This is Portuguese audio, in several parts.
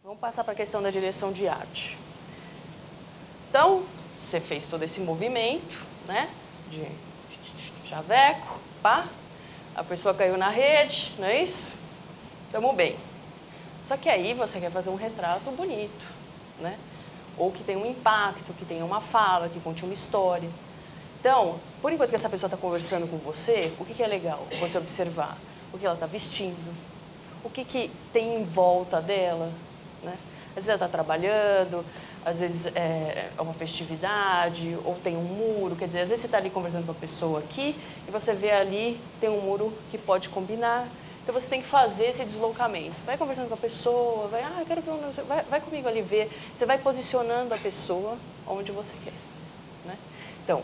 Vamos passar para a questão da direção de arte. Então, você fez todo esse movimento, né? De chaveco, pá. A pessoa caiu na rede, não é isso? Estamos bem. Só que aí você quer fazer um retrato bonito, né? Ou que tenha um impacto, que tenha uma fala, que conte uma história. Então, por enquanto que essa pessoa está conversando com você, o que é legal? Você observar o que ela está vestindo, o que tem em volta dela, né? Às vezes ela está trabalhando, às vezes é uma festividade, ou tem um muro. Quer dizer, às vezes você está ali conversando com a pessoa aqui e você vê ali, tem um muro que pode combinar. Então, você tem que fazer esse deslocamento. Vai conversando com a pessoa, vai, eu quero ver vai comigo ali ver. Você vai posicionando a pessoa onde você quer, né? Então,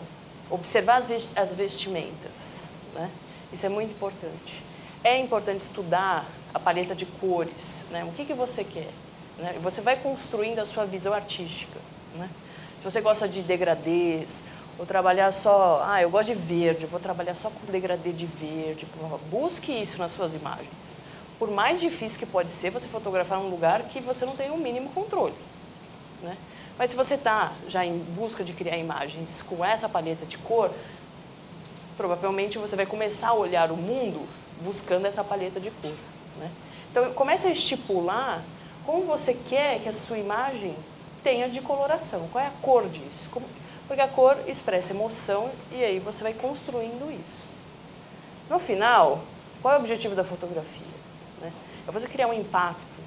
observar as vestimentas, né? Isso é muito importante. É importante estudar a paleta de cores, né? O que você quer, né? Você vai construindo a sua visão artística, né? Se você gosta de degradês, ou trabalhar só, eu gosto de verde, eu vou trabalhar só com degradê de verde. Busque isso nas suas imagens. Por mais difícil que pode ser você fotografar um lugar que você não tem o mínimo controle, né? Mas se você está já em busca de criar imagens com essa paleta de cor, provavelmente você vai começar a olhar o mundo buscando essa paleta de cor, né? Então, comece a estipular como você quer que a sua imagem tenha de coloração. Qual é a cor disso? Porque a cor expressa emoção e aí você vai construindo isso. No final, qual é o objetivo da fotografia, né? É você criar um impacto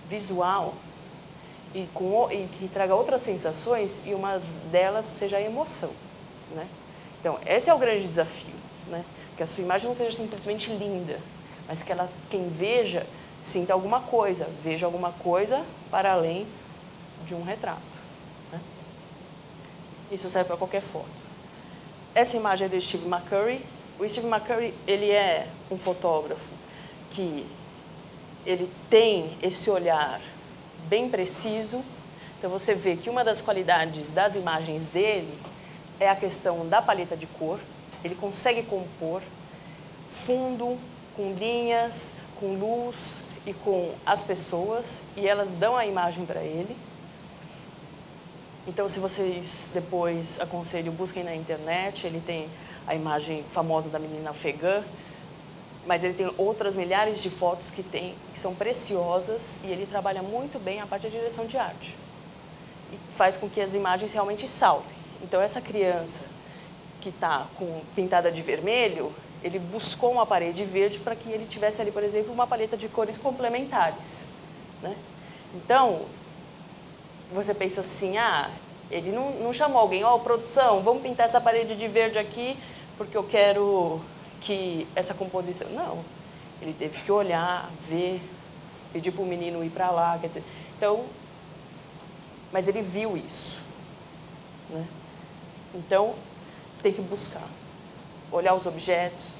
visual e que traga outras sensações e uma delas seja a emoção, né? Então, esse é o grande desafio, né? Que a sua imagem não seja simplesmente linda, mas que quem veja sinta alguma coisa, veja alguma coisa para além de um retrato. Isso serve para qualquer foto. Essa imagem é do Steve McCurry. O Steve McCurry, ele é um fotógrafo que ele tem esse olhar bem preciso. Então, você vê que uma das qualidades das imagens dele é a questão da paleta de cor. Ele consegue compor fundo, com linhas, com luz e com as pessoas, e elas dão a imagem para ele. Então, se vocês depois, aconselho, busquem na internet, ele tem a imagem famosa da menina afegã, mas ele tem outras milhares de fotos que são preciosas e ele trabalha muito bem a parte da direção de arte. E faz com que as imagens realmente saltem. Então, essa criança que está pintada de vermelho, ele buscou uma parede verde para que ele tivesse ali, por exemplo, uma paleta de cores complementares, né? Então, você pensa assim, ele não chamou alguém, produção, vamos pintar essa parede de verde aqui porque eu quero que essa composição... Não, ele teve que olhar, ver, pedir para o menino ir para lá, quer dizer... Então, mas ele viu isso, né? Então, tem que buscar, olhar os objetos.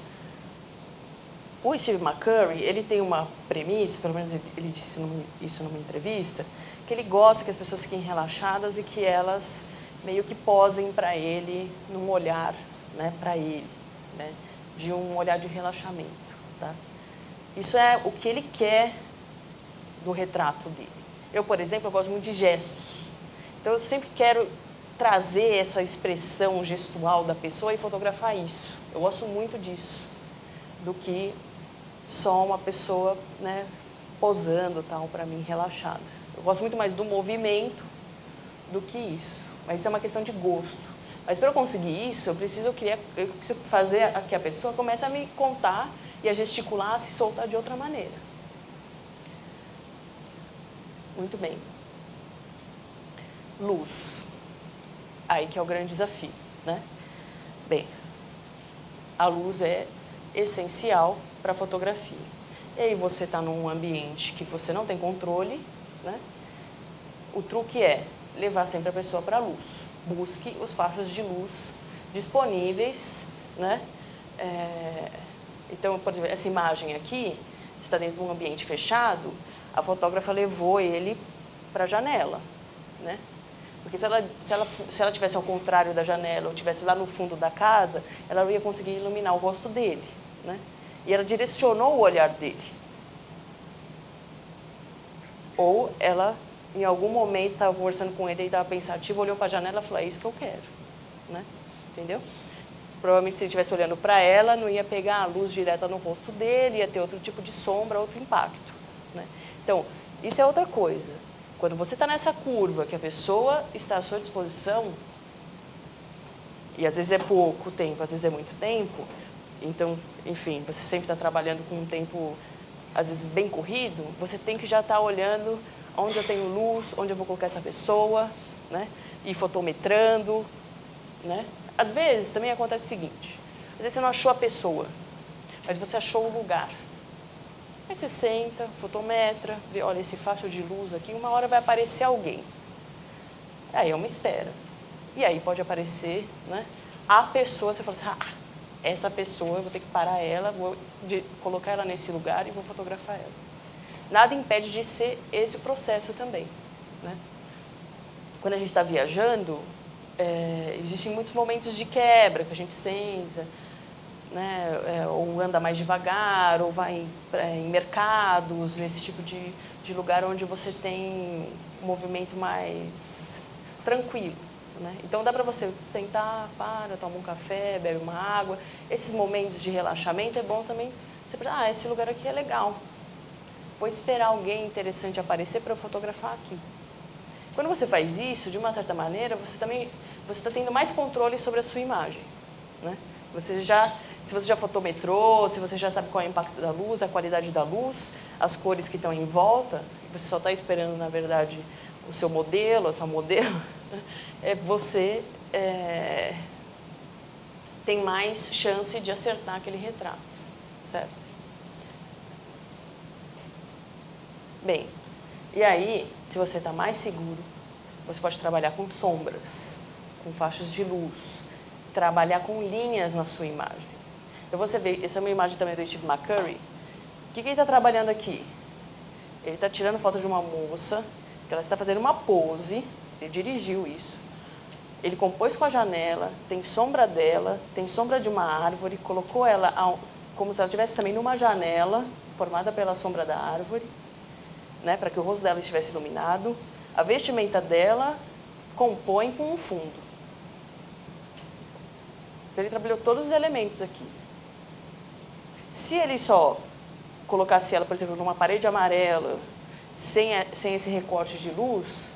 O Steve McCurry, ele tem uma premissa, pelo menos ele disse isso numa entrevista, que ele gosta que as pessoas fiquem relaxadas e que elas meio que posem para ele num olhar, né, para ele, né, de um olhar de relaxamento, tá? Isso é o que ele quer do retrato dele. Eu, por exemplo, eu gosto muito de gestos. Então, eu sempre quero trazer essa expressão gestual da pessoa e fotografar isso. Eu gosto muito disso, do que só uma pessoa, né, posando, tal, para mim, relaxada. Eu gosto muito mais do movimento do que isso. Mas isso é uma questão de gosto. Mas para eu conseguir isso, eu preciso fazer que a pessoa comece a me contar e a gesticular, a se soltar de outra maneira. Muito bem. Luz. Aí que é o grande desafio, né? Bem, a luz é essencial para a fotografia. E aí você está num ambiente que você não tem controle, né? O truque é levar sempre a pessoa para a luz. Busque os fachos de luz disponíveis, né? Então, por exemplo, essa imagem aqui está dentro de um ambiente fechado, a fotógrafa levou ele para a janela, né? Porque se ela tivesse ao contrário da janela, ou tivesse lá no fundo da casa, ela não ia conseguir iluminar o rosto dele, né? E ela direcionou o olhar dele. Ou ela, em algum momento, estava conversando com ele e estava pensativa, olhou para a janela e falou, é isso que eu quero. Né? Entendeu? Provavelmente, se ele estivesse olhando para ela, não ia pegar a luz direta no rosto dele, ia ter outro tipo de sombra, outro impacto. Né? Então, isso é outra coisa. Quando você está nessa curva, que a pessoa está à sua disposição, e às vezes é pouco tempo, às vezes é muito tempo, então, enfim, você sempre está trabalhando com um tempo, às vezes, bem corrido, você tem que já estar olhando onde eu tenho luz, onde eu vou colocar essa pessoa, né? E fotometrando, né? Às vezes, também acontece o seguinte, às vezes você não achou a pessoa, mas você achou o lugar. Aí você senta, fotometra, vê, olha, esse facho de luz aqui, uma hora vai aparecer alguém. Aí é uma espera. E aí pode aparecer, né, a pessoa, você fala assim, ah, essa pessoa, eu vou ter que parar ela, vou colocar ela nesse lugar e vou fotografar ela. Nada impede de ser esse o processo também. Né? Quando a gente está viajando, existem muitos momentos de quebra, que a gente senta, né, ou anda mais devagar, ou vai em mercados, nesse tipo de lugar onde você tem um movimento mais tranquilo. Né? Então, dá para você sentar, toma um café, bebe uma água. Esses momentos de relaxamento é bom também. Você pensa, ah, esse lugar aqui é legal. Vou esperar alguém interessante aparecer para eu fotografar aqui. Quando você faz isso, de uma certa maneira, você está tendo mais controle sobre a sua imagem. Né? Se você já fotometrou, se você já sabe qual é o impacto da luz, a qualidade da luz, as cores que estão em volta, você só está esperando, na verdade, o seu modelo, a sua modelo, você tem mais chance de acertar aquele retrato, certo? Bem, e aí, se você está mais seguro, você pode trabalhar com sombras, com faixas de luz, trabalhar com linhas na sua imagem. Então, você vê, essa é uma imagem também do Steve McCurry. O que ele está trabalhando aqui? Ele está tirando foto de uma moça, que ela está fazendo uma pose, ele dirigiu isso. Ele compôs com a janela, tem sombra dela, tem sombra de uma árvore, colocou ela como se ela estivesse também numa janela, formada pela sombra da árvore, né, para que o rosto dela estivesse iluminado. A vestimenta dela compõe com um fundo. Então, ele trabalhou todos os elementos aqui. Se ele só colocasse ela, por exemplo, numa parede amarela, sem esse recorte de luz,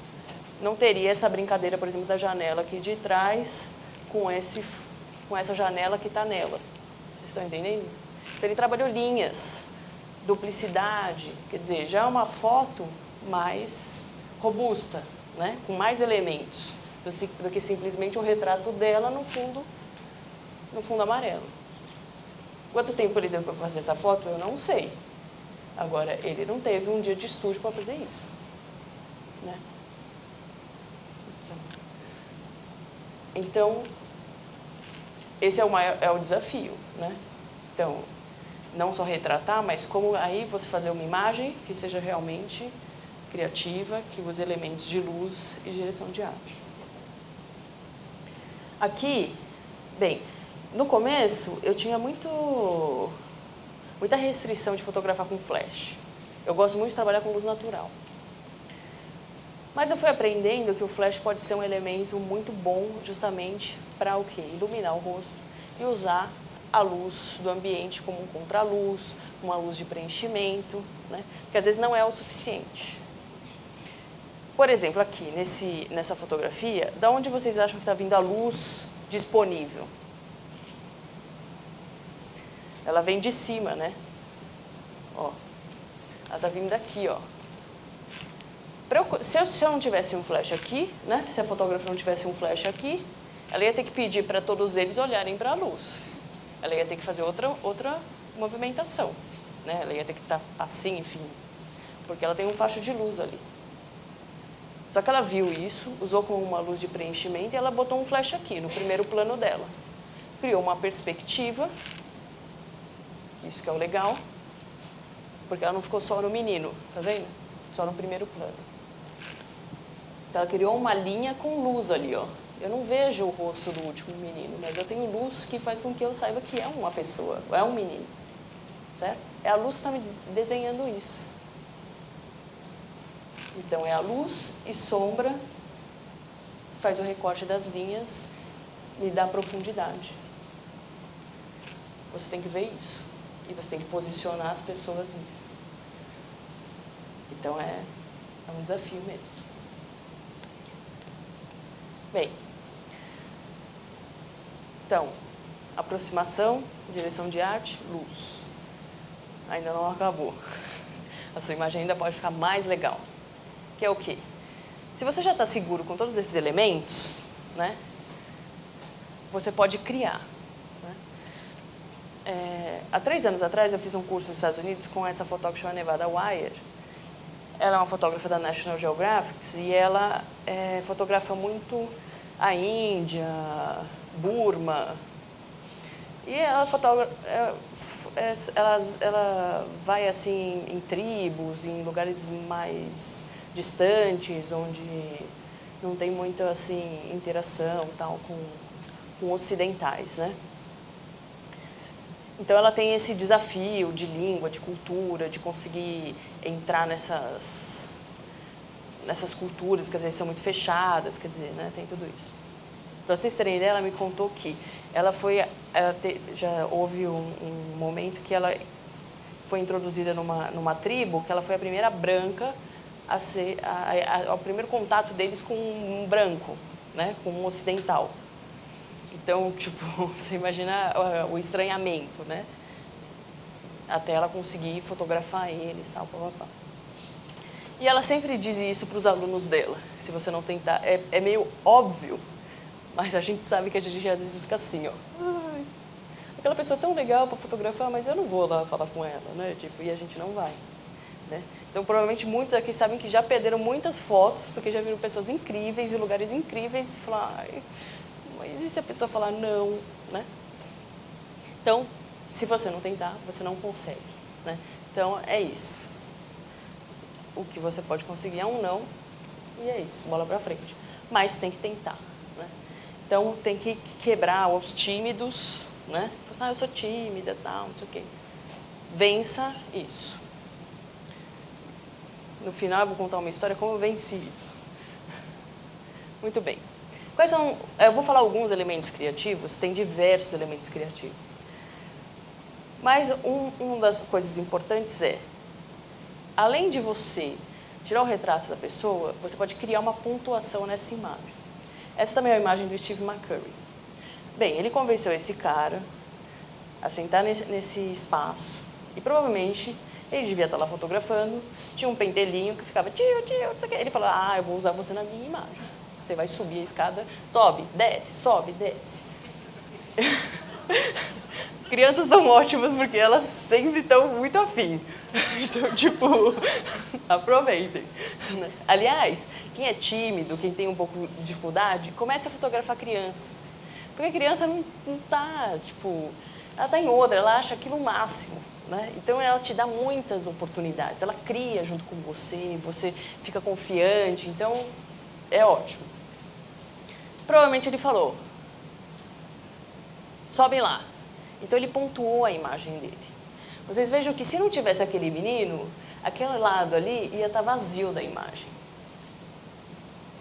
não teria essa brincadeira, por exemplo, da janela aqui de trás com essa janela que está nela. Vocês estão entendendo? Então, ele trabalhou linhas, duplicidade, quer dizer, já é uma foto mais robusta, né? Com mais elementos, do que simplesmente um retrato dela no fundo amarelo. Quanto tempo ele deu para fazer essa foto, eu não sei. Agora, ele não teve um dia de estúdio para fazer isso. Né? Então, esse é o desafio. Né? Então, não só retratar, mas como aí você fazer uma imagem que seja realmente criativa, que use elementos de luz e direção de arte. Aqui, bem, no começo eu tinha muita restrição de fotografar com flash. Eu gosto muito de trabalhar com luz natural. Mas eu fui aprendendo que o flash pode ser um elemento muito bom justamente para o quê? Iluminar o rosto e usar a luz do ambiente como um contraluz, uma luz de preenchimento, né? Porque às vezes não é o suficiente. Por exemplo, aqui nessa fotografia, da onde vocês acham que está vindo a luz disponível? Ela vem de cima, né? Ó, ela está vindo daqui, ó. Se eu não tivesse um flash aqui, né? Se a fotógrafa não tivesse um flash aqui, ela ia ter que pedir para todos eles olharem para a luz. Ela ia ter que fazer outra movimentação, né? Ela ia ter que estar assim, enfim, porque ela tem um facho de luz ali. Só que ela viu isso, usou como uma luz de preenchimento e ela botou um flash aqui, no primeiro plano dela. Criou uma perspectiva, isso que é o legal, porque ela não ficou só no menino, tá vendo? Só no primeiro plano. Então, ela criou uma linha com luz ali, ó. Eu não vejo o rosto do último menino, mas eu tenho luz que faz com que eu saiba que é uma pessoa, é um menino, certo? É a luz que está me desenhando isso. Então, é a luz e sombra, faz o recorte das linhas e dá profundidade. Você tem que ver isso. E você tem que posicionar as pessoas nisso. Então, é um desafio mesmo. Bem, então, aproximação, direção de arte, luz. Ainda não acabou. A sua imagem ainda pode ficar mais legal. Que é o quê? Se você já está seguro com todos esses elementos, né, você pode criar. Né? Há 3 anos atrás, eu fiz um curso nos Estados Unidos com essa fotógrafa que chama Nevada Wire. Ela é uma fotógrafa da National Geographic e ela fotografa muito a Índia, Burma. E ela ela vai assim em tribos, em lugares mais distantes, onde não tem muita assim interação tal com ocidentais, né? Então ela tem esse desafio de língua, de cultura, de conseguir entrar nessas culturas que às vezes são muito fechadas, quer dizer, né? Tem tudo isso. Para vocês terem ideia, ela me contou que já houve um momento que ela foi introduzida numa tribo, que ela foi a primeira branca a ser o primeiro contato deles com um branco, né, com um ocidental. Então, tipo, você imagina o estranhamento, né? Até ela conseguir fotografar eles, tal, pá. E ela sempre diz isso para os alunos dela. Se você não tentar, é meio óbvio. Mas a gente sabe que a gente às vezes fica assim, ó. Aquela pessoa é tão legal para fotografar, mas eu não vou lá falar com ela, né? Tipo, e a gente não vai. Né? Então, provavelmente, muitos aqui sabem que já perderam muitas fotos, porque já viram pessoas incríveis, em lugares incríveis, e falam, mas e se a pessoa falar não, né? Então, se você não tentar, você não consegue, né? Então, é isso. O que você pode conseguir é um não, e é isso, bola pra frente. Mas tem que tentar. Então, tem que quebrar os tímidos, né? Falar, eu sou tímida, tal, não sei o quê. Vença isso. No final, eu vou contar uma história como eu venci isso. Muito bem. Quais são... Eu vou falar alguns elementos criativos, tem diversos elementos criativos. Mas uma das coisas importantes além de você tirar o retrato da pessoa, você pode criar uma pontuação nessa imagem. Essa também é a imagem do Steve McCurry. Bem, ele convenceu esse cara a sentar nesse espaço. E provavelmente ele devia estar lá fotografando. Tinha um pentelinho que ficava tio. Ele falou, eu vou usar você na minha imagem. Você vai subir a escada, sobe, desce. Crianças são ótimas porque elas sempre estão muito afim. Então, tipo, aproveitem. Aliás, quem é tímido, quem tem um pouco de dificuldade, comece a fotografar criança. Porque a criança não está, tipo, ela está em outra, ela acha aquilo o máximo. Né? Então, ela te dá muitas oportunidades. Ela cria junto com você fica confiante. Então, é ótimo. Provavelmente ele falou, sobe lá. Então, ele pontuou a imagem dele. Vocês vejam que se não tivesse aquele menino, aquele lado ali ia estar vazio da imagem.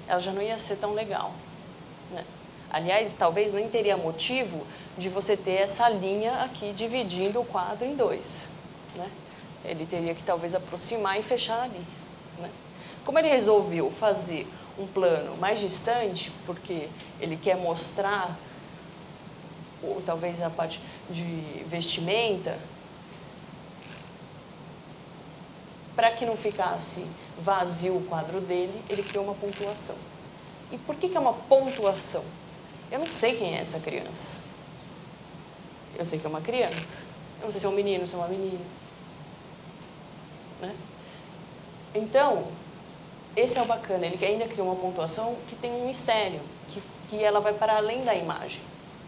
Ela já não ia ser tão legal. Né? Aliás, talvez nem teria motivo de você ter essa linha aqui dividindo o quadro em 2. Né? Ele teria que talvez aproximar e fechar ali. Né? Como ele resolveu fazer um plano mais distante, porque ele quer mostrar ou talvez a parte de vestimenta, para que não ficasse vazio o quadro dele, ele criou uma pontuação. E por que é uma pontuação? Eu não sei quem é essa criança. Eu sei que é uma criança. Eu não sei se é um menino, se é uma menina. Né? Então, esse é o bacana. Ele ainda criou uma pontuação que tem um mistério, que ela vai para além da imagem.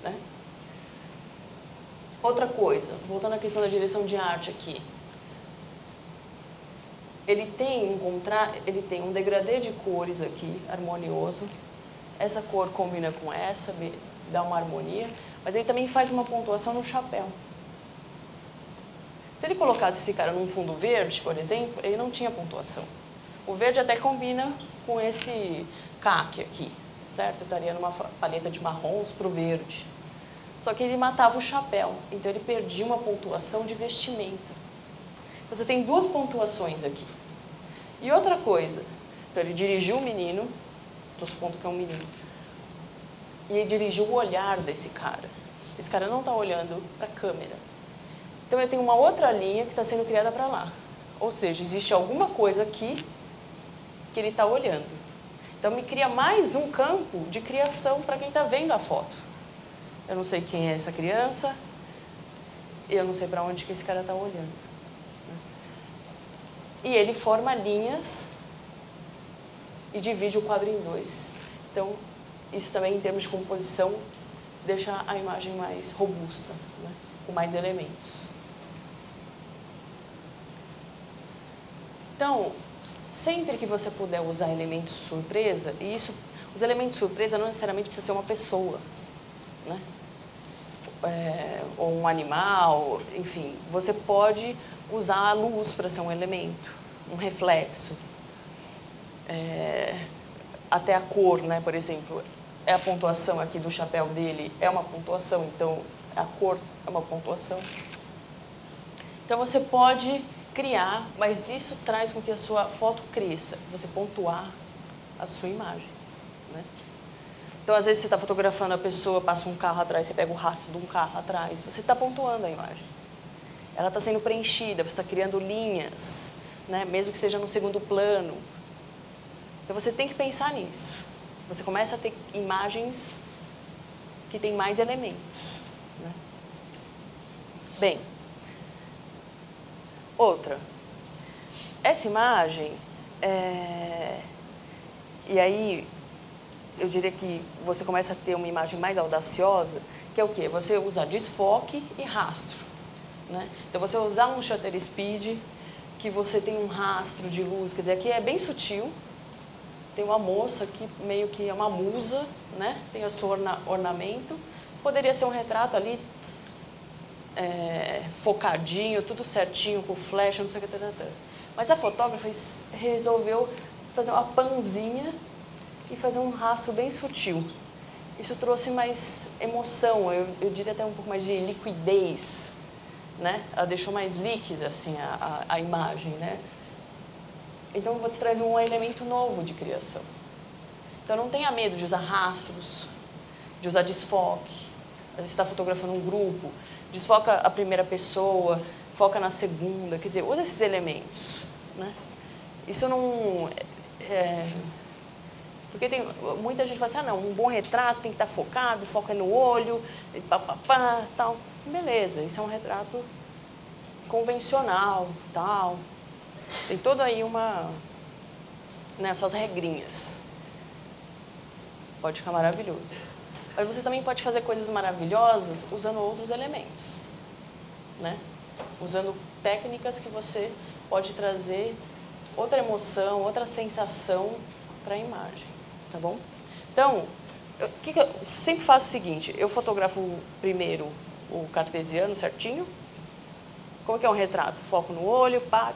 Né? Outra coisa, voltando à questão da direção de arte aqui. Ele tem um degradê de cores aqui, harmonioso. Essa cor combina com essa, dá uma harmonia. Mas ele também faz uma pontuação no chapéu. Se ele colocasse esse cara num fundo verde, por exemplo, ele não tinha pontuação. O verde até combina com esse caque aqui, certo? Eu estaria numa paleta de marrons para o verde. Só que ele matava o chapéu, então ele perdia uma pontuação de vestimenta. Você tem duas pontuações aqui. E outra coisa, então ele dirigiu o menino, estou supondo que é um menino, e ele dirigiu o olhar desse cara. Esse cara não está olhando para a câmera. Então eu tenho uma outra linha que está sendo criada para lá. Ou seja, existe alguma coisa aqui que ele está olhando. Então, me cria mais um campo de criação para quem está vendo a foto. Eu não sei quem é essa criança, eu não sei para onde que esse cara está olhando. E ele forma linhas e divide o quadro em dois. Então, isso também, em termos de composição, deixa a imagem mais robusta, né? Com mais elementos. Então, sempre que você puder usar elementos surpresa, e isso, os elementos surpresa não necessariamente precisa ser uma pessoa, né? Ou um animal, enfim, você pode usar a luz para ser um elemento, um reflexo. Até a cor, né? Por exemplo, a pontuação aqui do chapéu dele é uma pontuação, então a cor é uma pontuação. Então você pode criar, mas isso traz com que a sua foto cresça, você pontuar a sua imagem, né? Então, às vezes, você está fotografando a pessoa, passa um carro atrás, você pega o rastro de um carro atrás, você está pontuando a imagem. Ela está sendo preenchida, você está criando linhas, né? Mesmo que seja no segundo plano. Então, você tem que pensar nisso. Você começa a ter imagens que têm mais elementos, né? Bem, outra. Essa imagem, e aí eu diria que você começa a ter uma imagem mais audaciosa, que é o quê? Você usar desfoque e rastro, né? Então, você usar um shutter speed, que você tem um rastro de luz, quer dizer, aqui é bem sutil. Tem uma moça que meio que é uma musa, né? Tem o seu ornamento. Poderia ser um retrato ali, focadinho, tudo certinho, com flecha, não sei o que. Mas a fotógrafa resolveu fazer uma panzinha e fazer um rastro bem sutil. Isso trouxe mais emoção, eu diria até um pouco mais de liquidez, né? Ela deixou mais líquida assim, a imagem, né? Então, você traz um elemento novo de criação. Então, não tenha medo de usar rastros, de usar desfoque. Às vezes, você está fotografando um grupo, desfoca a primeira pessoa, foca na segunda, quer dizer, usa esses elementos, né? Isso não... Porque tem muita gente que fala assim, não, um bom retrato tem que estar focado, foca no olho, tal. Beleza, isso é um retrato convencional, tal. Tem toda aí suas regrinhas. Pode ficar maravilhoso. Mas você também pode fazer coisas maravilhosas usando outros elementos, né? Usando técnicas que você pode trazer outra emoção, outra sensação para a imagem, tá bom? Então, eu sempre faço o seguinte, eu fotografo primeiro o cartesiano certinho. Como que é um retrato? Foco no olho, pá.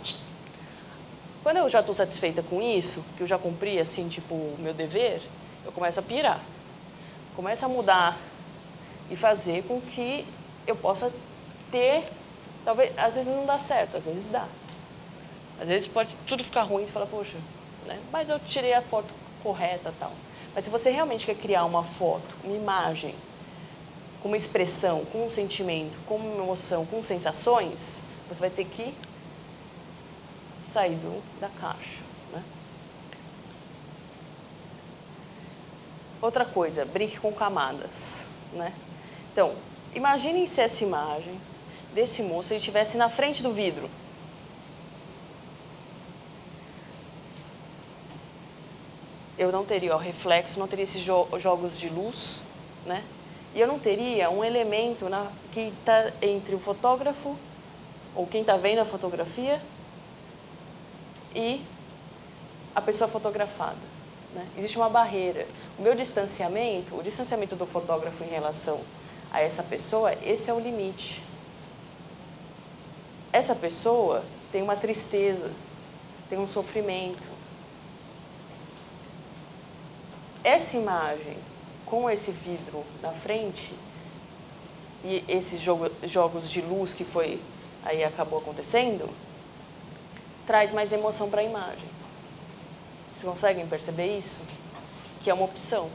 Quando eu já estou satisfeita com isso, que eu já cumpri, assim, tipo, o meu dever, eu começo a pirar. Começo a mudar e fazer com que eu possa ter... Talvez, às vezes não dá certo, às vezes dá. Às vezes pode tudo ficar ruim e você fala, poxa, né? Mas eu tirei a foto correta e tal. Mas se você realmente quer criar uma foto, uma imagem, com uma expressão, com um sentimento, com uma emoção, com sensações, você vai ter que sair da caixa, né? Outra coisa, brinque com camadas, né? Então, imaginem se essa imagem desse moço ele estivesse na frente do vidro. Eu não teria o reflexo, não teria esses jogos de luz, né? E eu não teria um elemento que está entre o fotógrafo, ou quem está vendo a fotografia, e a pessoa fotografada, né? Existe uma barreira. O meu distanciamento, o distanciamento do fotógrafo em relação a essa pessoa, esse é o limite. Essa pessoa tem uma tristeza, tem um sofrimento, essa imagem com esse vidro na frente e esses jogos de luz que aí acabou acontecendo, traz mais emoção para a imagem. Vocês conseguem perceber isso? Que é uma opção.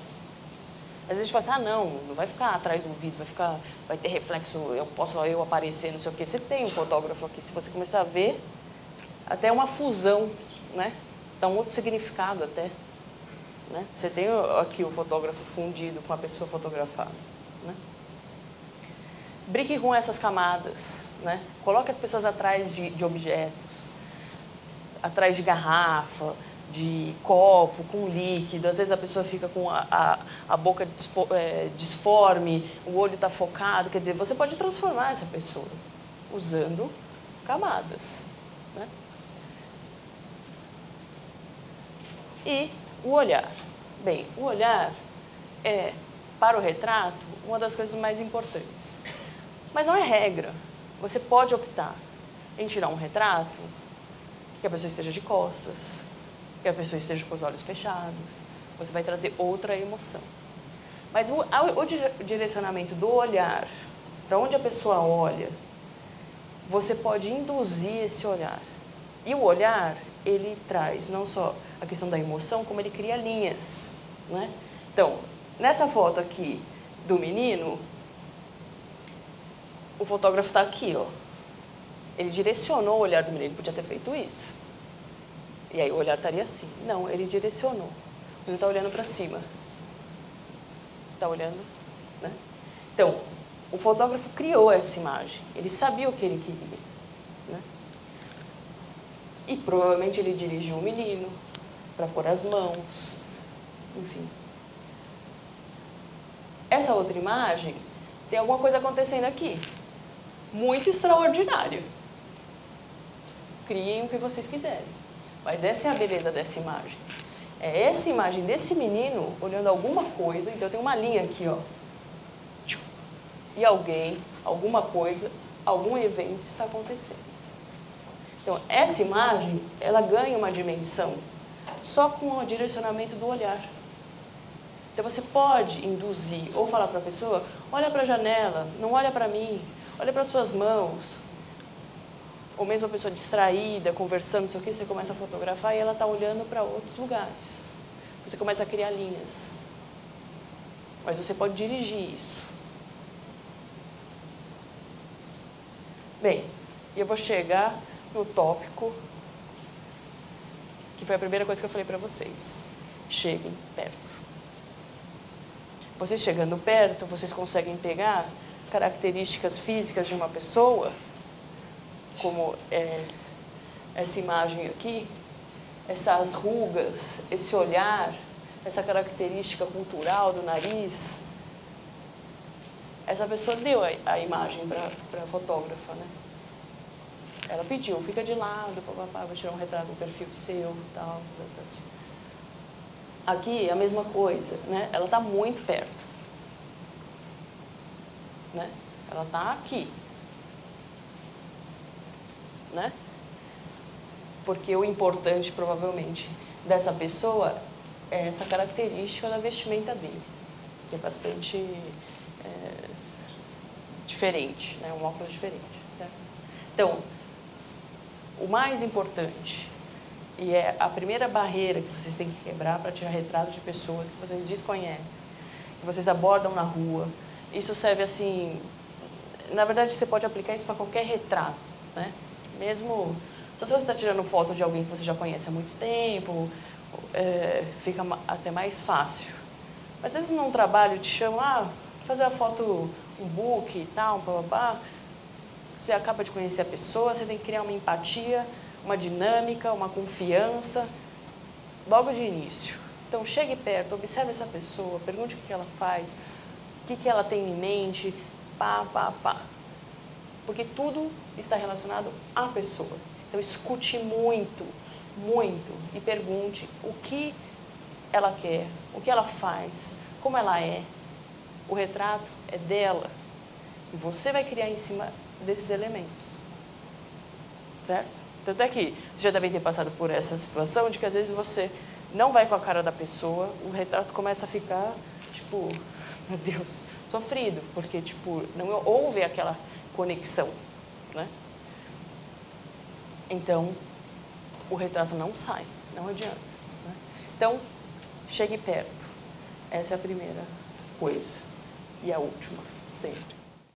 Às vezes a gente fala assim, não vai ficar atrás do vidro, vai ter reflexo, posso aparecer, não sei o quê. Você tem um fotógrafo aqui, se você começar a ver, até uma fusão, né? Dá um outro significado até. Né? Você tem aqui o fotógrafo fundido com a pessoa fotografada. Né? Brinque com essas camadas. Né? Coloque as pessoas atrás de objetos, atrás de garrafa, de copo, com líquido. Às vezes a pessoa fica com a boca disforme, o olho está focado. Quer dizer, você pode transformar essa pessoa usando camadas. Né? E o olhar. Bem, o olhar é, para o retrato, uma das coisas mais importantes. Mas não é regra. Você pode optar em tirar um retrato que a pessoa esteja de costas, que a pessoa esteja com os olhos fechados. Você vai trazer outra emoção. Mas o direcionamento do olhar, para onde a pessoa olha, você pode induzir esse olhar. E o olhar, ele traz não só a questão da emoção, como ele cria linhas. Né? Então, nessa foto aqui do menino, o fotógrafo está aqui, ó. Ele direcionou o olhar do menino, ele podia ter feito isso. E aí o olhar estaria assim. Não, ele direcionou. Ele está olhando para cima. Está olhando, né? Então, o fotógrafo criou essa imagem. Ele sabia o que ele queria. Né? E provavelmente ele dirigiu um menino para pôr as mãos. Enfim. Essa outra imagem tem alguma coisa acontecendo aqui. Muito extraordinário. Criem o que vocês quiserem. Mas essa é a beleza dessa imagem. É essa imagem desse menino olhando alguma coisa. Então, tem uma linha aqui, ó. E alguém, alguma coisa, algum evento está acontecendo. Então, essa imagem, ela ganha uma dimensão só com o direcionamento do olhar. Então, você pode induzir ou falar para a pessoa, olha para a janela, não olha para mim, olha para as suas mãos. Ou mesmo a pessoa distraída, conversando, não sei o que, você começa a fotografar e ela está olhando para outros lugares. Você começa a criar linhas. Mas você pode dirigir isso. Bem, eu vou chegar no tópico, que foi a primeira coisa que eu falei para vocês. Cheguem perto. Vocês chegando perto, vocês conseguem pegar características físicas de uma pessoa, como essa imagem aqui, essas rugas, esse olhar, essa característica cultural do nariz. Essa pessoa deu a imagem para a fotógrafa, né? Ela pediu, fica de lado, papapá, vou tirar um retrato do perfil seu, tal. Aqui, a mesma coisa, né? Ela está muito perto. Né? Ela está aqui. Né? Porque o importante, provavelmente, dessa pessoa é essa característica da vestimenta dele, que é bastante diferente, né? Um óculos diferente. Certo? Então, o mais importante, e é a primeira barreira que vocês têm que quebrar para tirar retratos de pessoas que vocês desconhecem, que vocês abordam na rua. Isso serve assim... Na verdade, você pode aplicar isso para qualquer retrato, né? Mesmo se você está tirando foto de alguém que você já conhece há muito tempo, fica até mais fácil. Mas às vezes num trabalho te chamam, fazer a foto, um book e tal, babá. Você acaba de conhecer a pessoa, você tem que criar uma empatia, uma dinâmica, uma confiança, logo de início. Então, chegue perto, observe essa pessoa, pergunte o que ela faz, o que ela tem em mente, pá. Porque tudo está relacionado à pessoa. Então, escute muito, muito e pergunte o que ela quer, o que ela faz, como ela é. O retrato é dela e você vai criar em cima desses elementos. Certo? Tanto é que vocês já devem ter passado por essa situação de que às vezes você não vai com a cara da pessoa, o retrato começa a ficar, tipo, meu Deus, sofrido, porque, tipo, não houve aquela conexão, né? Então, o retrato não sai, não adianta, né? Então, chegue perto. Essa é a primeira coisa. E a última, sempre.